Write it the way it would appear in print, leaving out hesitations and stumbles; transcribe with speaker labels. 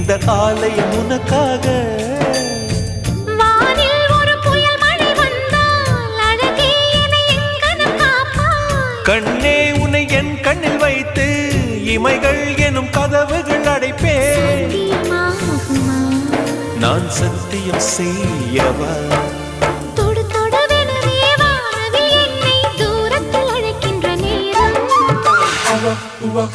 Speaker 1: இந்த ஆலயம் உனக்காக.
Speaker 2: வானில் ஒரு புயல் மழை வந்தால் அழகே என்னை எங்கனம் காப்பாய்.
Speaker 1: கண்ணே உன்னை என் கண்ணில் வைத்து இமைகள் எனும் கதவுகள் அடைப்பேன்.
Speaker 2: சத்தியமாகுமா?
Speaker 1: நான் சத்தியம் செய்யவா?
Speaker 2: தொடு தொடுவெனவே வானவில் என்னை தூரத்தில் அழைக்கின்ற நேரம்.
Speaker 1: உவா